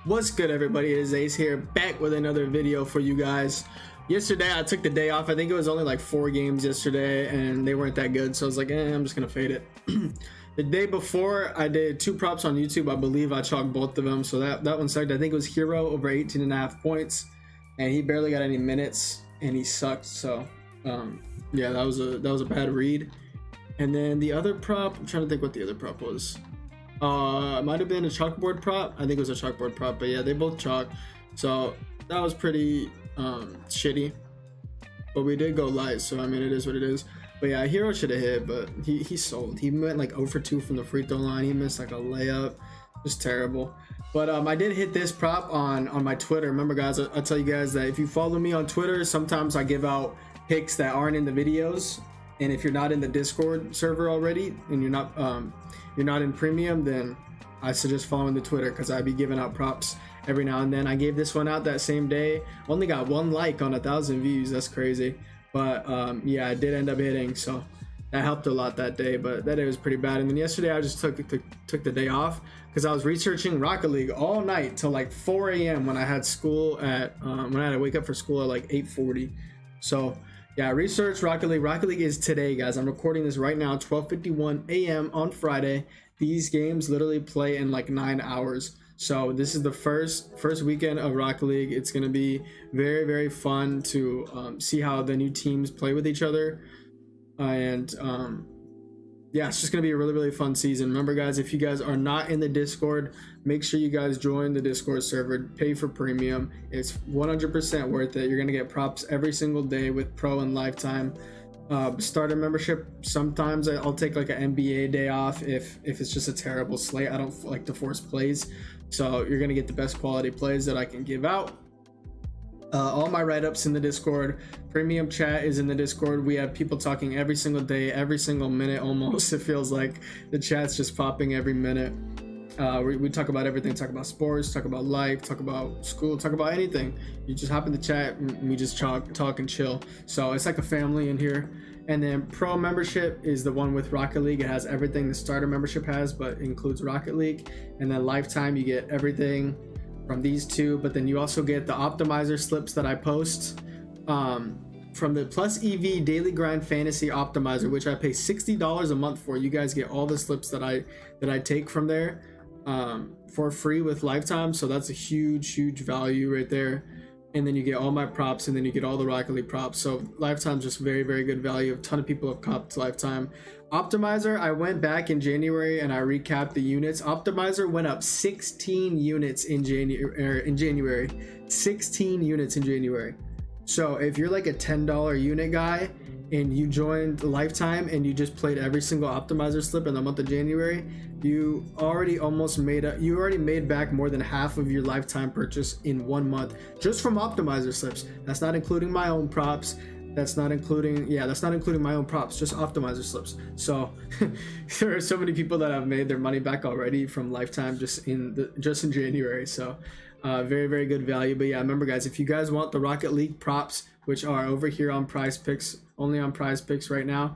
What's good, everybody? It is Ace here, back with another video for you guys. Yesterday I took the day off. I think it was only like 4 games yesterday and they weren't that good, so I was like, I'm just gonna fade it. The day before I did 2 props on YouTube. I believe I chalked both of them, so that one sucked. I think it was Hero over 18.5 points, and he barely got any minutes and he sucked. So yeah, that was a bad read. And then the other prop, I'm trying to think what the other prop was. It might have been a chalkboard prop. I think it was a chalkboard prop, but yeah, they both chalk, so that was pretty shitty, but we did go light, so I mean, it is what it is. But yeah, Hero should have hit, but he sold. He went like 0 for 2 from the free throw line. He missed like a layup, just terrible. But I did hit this prop on my Twitter. Remember, guys, I tell you guys that if you follow me on Twitter, sometimes I give out picks that aren't in the videos. And if you're not in the Discord server already and you're not in premium, then I suggest following the Twitter, because I'd be giving out props every now and then. I gave this one out that same day. Only got 1 like on 1,000 views. That's crazy. But yeah, I did end up hitting, so that helped a lot that day. But that day was pretty bad. And then yesterday I just took the day off because I was researching Rocket League all night till like 4 a.m. when I had school at when I had to wake up for school at like 8:40. So yeah, research Rocket League. Rocket League is today, guys. I'm recording this right now, 12:51 a.m. on Friday. These games literally play in like 9 hours. So this is the first weekend of Rocket League. It's gonna be very, very fun to see how the new teams play with each other, and yeah, it's just gonna be a really, really fun season. Remember, guys, if you guys are not in the Discord, make sure you guys join the Discord server. Pay for premium. It's 100% worth it. You're gonna get props every single day with pro and lifetime. Starter membership, sometimes I'll take like an NBA day off if it's just a terrible slate. I don't like to force plays, so you're gonna get the best quality plays that I can give out. All my write-ups in the Discord. Premium chat is in the Discord. We have people talking every single day, every single minute almost. It feels like the chat's just popping every minute. We talk about everything. Talk about sports, talk about life, talk about school, talk about anything. You just hop in the chat and we just talk and chill. So it's like a family in here. And then pro membership is the one with Rocket League. It has everything the starter membership has, but includes Rocket League. And then lifetime, you get everything from these two, but then you also get the optimizer slips that I post from the Plus EV Daily Grind Fantasy Optimizer, which I pay $60 a month for. You guys get all the slips that I take from there for free with lifetime, so that's a huge value right there. And then you get all my props, and then you get all the Rocket League props. So lifetime's just very, very good value. A ton of people have copped lifetime. Optimizer, I went back in January and I recapped the units. Optimizer went up 16 units in January. 16 units in January. So if you're like a $10 unit guy and you joined lifetime and you just played every single optimizer slip in the month of January, you already made back more than half of your lifetime purchase in 1 month just from optimizer slips. That's not including my own props. That's not including my own props, just optimizer slips. So there are so many people that have made their money back already from lifetime just in January. So very, very good value. But yeah, remember, guys, if you guys want the Rocket League props, which are over here on PrizePicks, only on PrizePicks right now,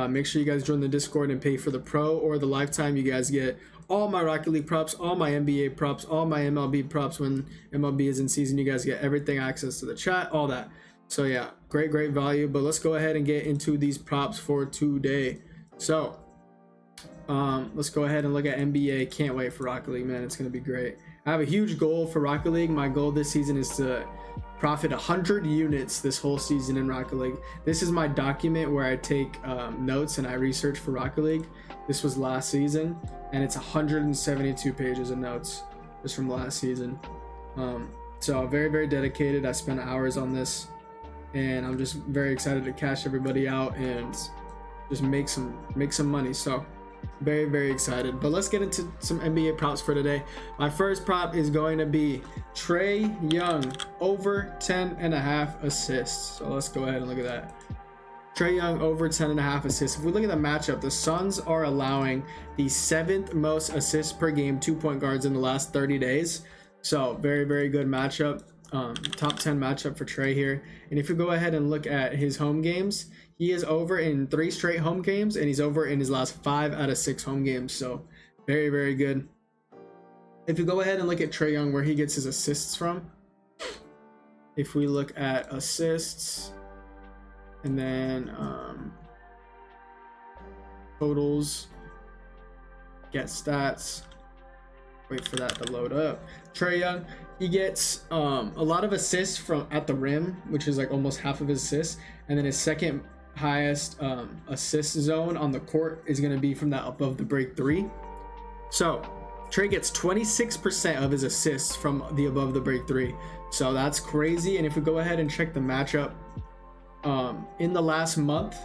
make sure you guys join the Discord and pay for the pro or the lifetime. You guys get all my Rocket League props, all my NBA props, all my MLB props when MLB is in season. You guys get everything, access to the chat, all that. So yeah, great value. But let's go ahead and get into these props for today. So let's go ahead and look at NBA. Can't wait for Rocket League, man. It's gonna be great. I have a huge goal for Rocket League. My goal this season is to profit 100 units this whole season in Rocket League. This is my document where I take notes and I research for Rocket League. This was last season, and it's 172 pages of notes just from last season. So very, very dedicated. I spent hours on this, and I'm just very excited to cash everybody out and just make some money. So very, very excited. But let's get into some NBA props for today. My first prop is going to be Trae Young over 10.5 assists. So let's go ahead and look at that. Trae Young over 10.5 assists. If we look at the matchup, the Suns are allowing the 7th most assists per game 2-point guards in the last 30 days. So very, very good matchup. Top 10 matchup for Trae here. And if you go ahead and look at his home games, he is over in 3 straight home games, and he's over in his last 5 out of 6 home games. So very, very good. If you go ahead and look at Trae Young, where he gets his assists from, if we look at assists and then totals, get stats, wait for that to load up. Trae Young, he gets a lot of assists from at the rim, which is like almost half of his assists, and then his second highest assist zone on the court is going to be from that above the break three. So Trae gets 26% of his assists from the above the break three, so that's crazy. And if we go ahead and check the matchup, in the last month,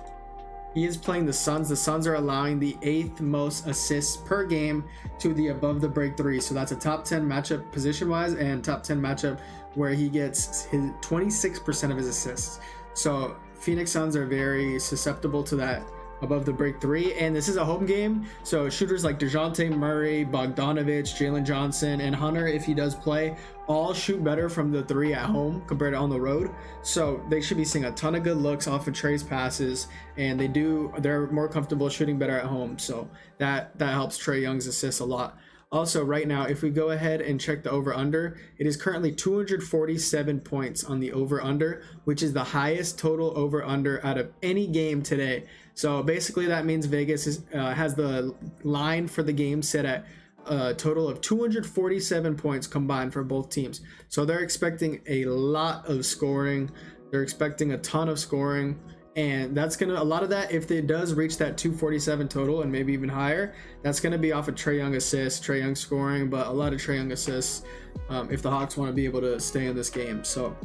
he is playing the Suns. The Suns are allowing the 8th most assists per game to the above the break three. So that's a top 10 matchup position wise, and top 10 matchup where he gets his 26% of his assists. So Phoenix Suns are very susceptible to that above the break three, and this is a home game, so shooters like DeJounte Murray, Bogdanovich, Jalen Johnson, and Hunter, if he does play, all shoot better from the three at home compared to on the road. So they should be seeing a ton of good looks off of Trae's passes, and they're more comfortable shooting better at home, so that helps Trae Young's assists a lot. Also, right now, if we go ahead and check the over-under, it is currently 247 points on the over-under, which is the highest total over-under out of any game today. So basically, that means Vegas has the line for the game set at a total of 247 points combined for both teams. So they're expecting a lot of scoring. They're expecting a ton of scoring. And that's a lot of that, if it does reach that 247 total and maybe even higher, that's gonna be off of Trae Young assists, Trae Young scoring, but a lot of Trae Young assists if the Hawks want to be able to stay in this game. So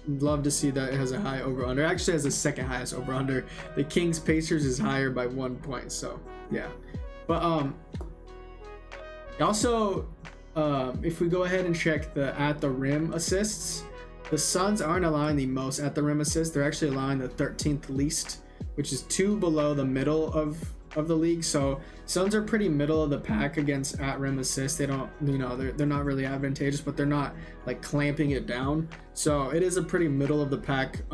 love to see that it has a high over-under. It actually has the second highest over-under. The Kings Pacers is higher by 1 point. So yeah, but also if we go ahead and check the at the rim assists, the Suns aren't allowing the most at the rim assists. They're actually allowing the 13th least, which is 2 below the middle of the league. So Suns are pretty middle of the pack against at rim assists. They don't, they're not really advantageous, but they're not like clamping it down. So it is a pretty middle of the pack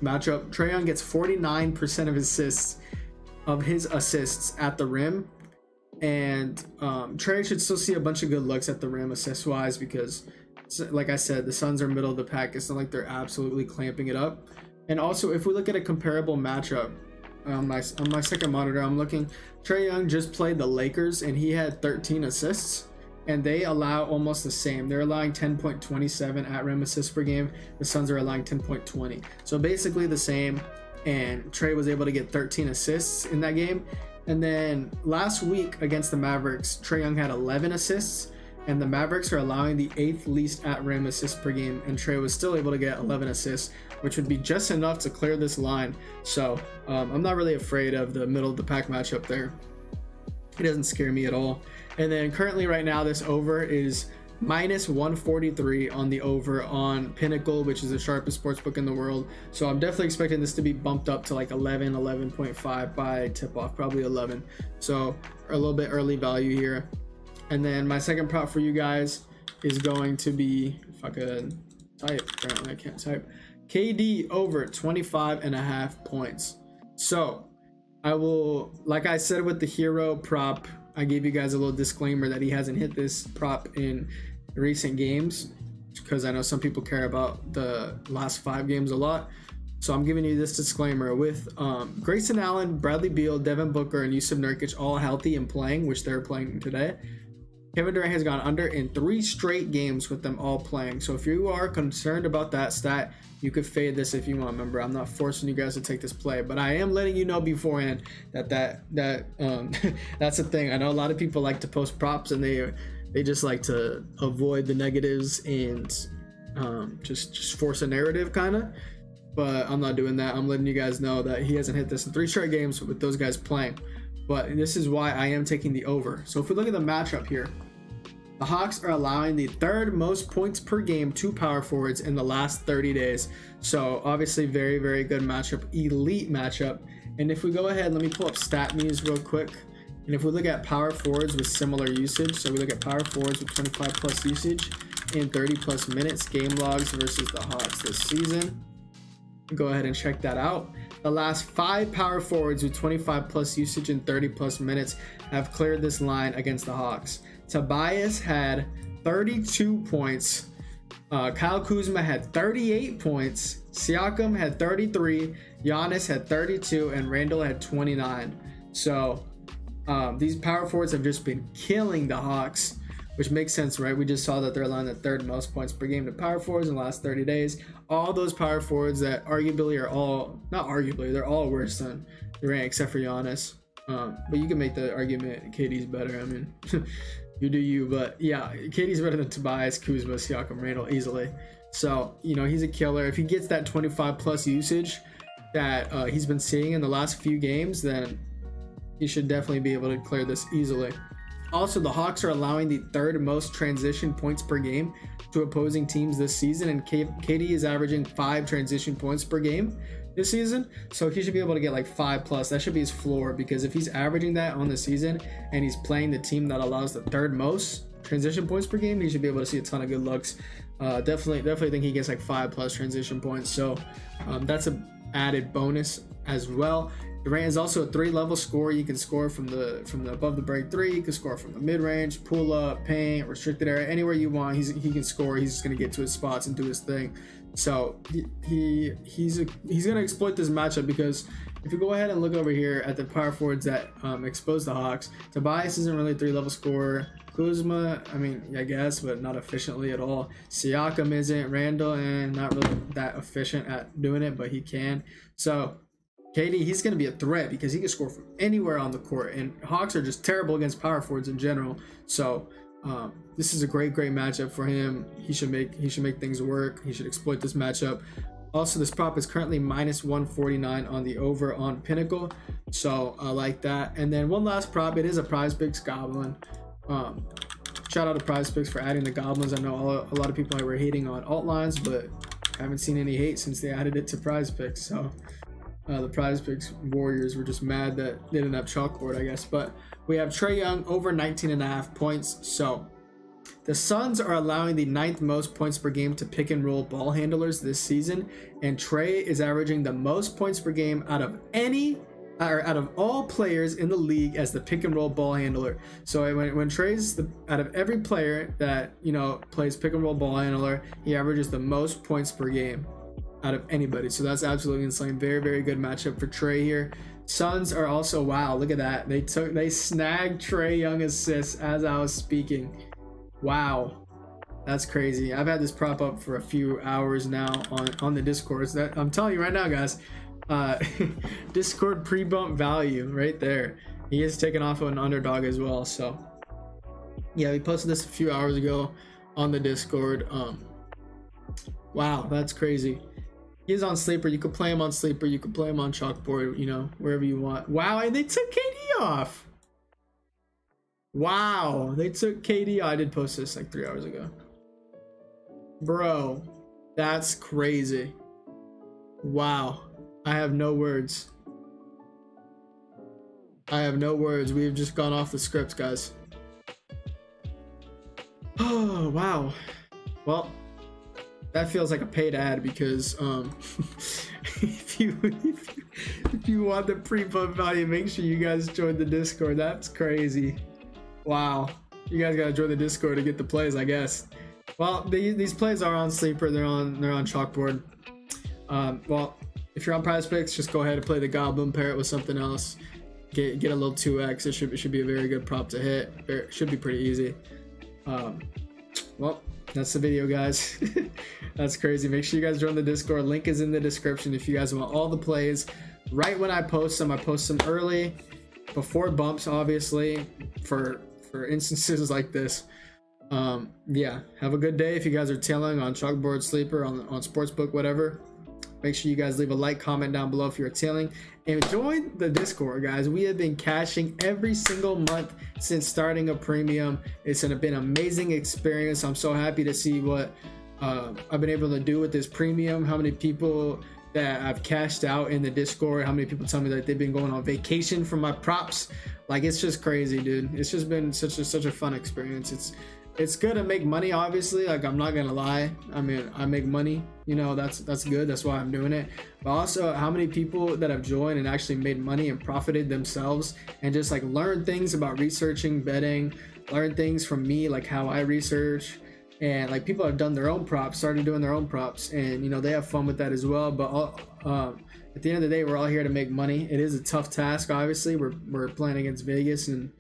matchup. Trae Young gets 49% of his assists at the rim, and Trae should still see a bunch of good looks at the rim assist wise, because like I said, the Suns are middle of the pack. It's not like they're absolutely clamping it up. And also, if we look at a comparable matchup on my second monitor, I'm looking, Trae Young just played the Lakers and he had 13 assists, and they allow almost the same. They're allowing 10.27 at rim assists per game. The Suns are allowing 10.20, so basically the same. And Trae was able to get 13 assists in that game. And then last week against the Mavericks, Trae Young had 11 assists, and the Mavericks are allowing the 8th least at rim assists per game, and Trae was still able to get 11 assists, which would be just enough to clear this line. So I'm not really afraid of the middle of the pack matchup there. It doesn't scare me at all. And then currently right now, this over is -143 on the over on Pinnacle, which is the sharpest sportsbook in the world. So I'm definitely expecting this to be bumped up to like 11.5 by tip off, probably 11. So a little bit early value here. And then my second prop for you guys is going to be, if I could type, apparently I can't type, KD over 25.5 points. So I will, like I said with the hero prop, I gave you guys a little disclaimer that he hasn't hit this prop in recent games, because I know some people care about the last 5 games a lot. So I'm giving you this disclaimer with Grayson Allen, Bradley Beal, Devin Booker, and Yusuf Nurkic all healthy and playing, which they're playing today. Kevin Durant has gone under in 3 straight games with them all playing. So if you are concerned about that stat, you could fade this if you want. Remember, I'm not forcing you guys to take this play, but I am letting you know beforehand that that's the thing. I know a lot of people like to post props, and they just like to avoid the negatives and just force a narrative kind of. But I'm not doing that. I'm letting you guys know that he hasn't hit this in 3 straight games with those guys playing. But this is why I am taking the over. So if we look at the matchup here, the Hawks are allowing the 3rd most points per game to power forwards in the last 30 days. So obviously very, very good matchup, elite matchup. And if we go ahead, let me pull up StatMuse real quick. And if we look at power forwards with similar usage, so we look at power forwards with 25 plus usage in 30 plus minutes, game logs versus the Hawks this season. Go ahead and check that out. The last 5 power forwards with 25 plus usage and 30 plus minutes have cleared this line against the Hawks. Tobias had 32 points. Kyle Kuzma had 38 points. Siakam had 33. Giannis had 32, and Randall had 29. So these power forwards have just been killing the Hawks, which makes sense, right? We just saw that they're allowing the third most points per game to power forwards in the last 30 days. All those power forwards that arguably are all, not arguably, they're all worse than Durant except for Giannis. But you can make the argument KD's better. I mean, you do you, but yeah, KD's better than Tobias, Kuzma, Siakam, Randall easily. So, you know, he's a killer. If he gets that 25 plus usage that he's been seeing in the last few games, then he should definitely be able to clear this easily. Also, the Hawks are allowing the third most transition points per game to opposing teams this season, and KD is averaging 5 transition points per game this season, so he should be able to get like 5 plus. That should be his floor, because if he's averaging that on the season and he's playing the team that allows the third most transition points per game, he should be able to see a ton of good looks. Definitely think he gets like 5 plus transition points, so that's an added bonus as well. Durant is also a 3-level scorer. You can score from the above the break 3. You can score from the mid range, pull up, paint, restricted area, anywhere you want. He can score. He's just gonna get to his spots and do his thing. So he's gonna exploit this matchup, because if you go ahead and look over here at the power forwards that expose the Hawks, Tobias isn't really a 3-level scorer. Kuzma, I mean, I guess, but not efficiently at all. Siakam isn't. Randall, and not really that efficient at doing it, but he can. So KD, he's going to be a threat because he can score from anywhere on the court, and Hawks are just terrible against power forwards in general. So this is a great matchup for him. He should make things work. He should exploit this matchup. Also, this prop is currently -149 on the over on Pinnacle, so I like that. And then one last prop, it is a PrizePicks Goblin. Shout out to PrizePicks for adding the Goblins. I know a lot of people were hating on alt lines, but I haven't seen any hate since they added it to PrizePicks. So the PrizePicks Warriors were just mad that they didn't have chalkboard, I guess. But we have Trae Young over 19.5 points. So the Suns are allowing the 9th most points per game to pick and roll ball handlers this season, and Trae is averaging the most points per game out of all players in the league as the pick and roll ball handler. So when Trae's out of every player that, you know, plays pick and roll ball handler, he averages the most points per game out of anybody. So that's absolutely insane. Very good matchup for Trae here. Suns are also, wow, look at that. They snagged Trae Young assists as I was speaking. Wow, that's crazy. I've had this prop up for a few hours now on the Discord. So I'm telling you right now, guys, Discord pre-bump value right there. He is taking off of an underdog as well. So yeah, we posted this a few hours ago on the Discord. Wow, that's crazy. He is on Sleeper. You could play him on Sleeper. You could play him on Chalkboard, you know, wherever you want. Wow, and they took KD off. Wow, they took KD. I did post this like 3 hours ago. Bro, that's crazy. Wow, I have no words. I have no words. We've just gone off the script, guys. Oh, wow. Well, that feels like a paid ad, because if you want the pre-bump value, make sure you guys join the Discord. That's crazy. Wow, you guys gotta join the Discord to get the plays, I guess. Well, these plays are on Sleeper. They're on Chalkboard. Well, if you're on PrizePicks, just go ahead and play the Goblin, pair it with something else, get a little 2x. It should be a very good prop to hit. It should be pretty easy. Well, that's the video, guys. That's crazy. Make sure you guys join the Discord. Link is in the description if you guys want all the plays. Right when I post them early, before bumps, obviously, for instances like this. Yeah, have a good day. If you guys are tailing on Chalkboard, Sleeper, on Sportsbook, whatever, make sure you guys leave a like, comment down below if you're tailing, and join the Discord, guys. We have been cashing every single month since starting a premium. It's been an amazing experience. I'm so happy to see what I've been able to do with this premium. How many people that I've cashed out in the Discord, how many people tell me that they've been going on vacation from my props. Like, it's just crazy, dude. It's just been such a fun experience. It's good to make money, obviously. Like, I'm not gonna lie. I mean, I make money, you know, that's good. That's why I'm doing it. But also, how many people that have joined and actually made money and profited themselves and just like learned things about researching, betting, learn things from me, like how I research, and like people have done their own props, started doing their own props, and you know, they have fun with that as well. But at the end of the day, we're all here to make money. It is a tough task, obviously. We're playing against Vegas, and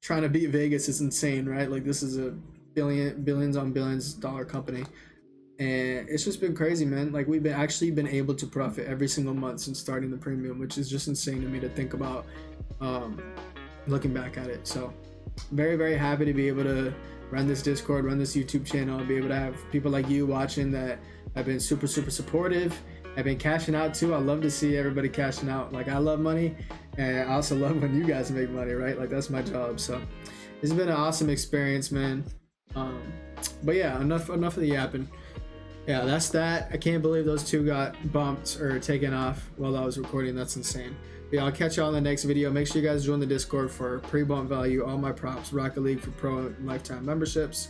trying to beat Vegas is insane, right? Like, this is a billions on billions dollar company, and it's just been crazy, man. Like, we've been able to profit every single month since starting the premium, which is just insane to me to think about, looking back at it. So very, very happy to be able to run this Discord, run this YouTube channel, be able to have people like you watching that have been super supportive. I've been cashing out too. I love to see everybody cashing out. Like, I love money, and I also love when you guys make money, right? Like, that's my job. So it's been an awesome experience, man. But yeah, enough of the yapping. Yeah, that's that. I can't believe those two got bumped or taken off while I was recording. That's insane. But yeah, I'll catch y'all in the next video. Make sure you guys join the Discord for pre-bump value, all my props, Rocket League for pro and lifetime memberships.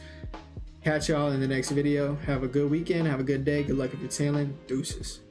Catch y'all in the next video. Have a good weekend. Have a good day. Good luck if you're tailing. Deuces.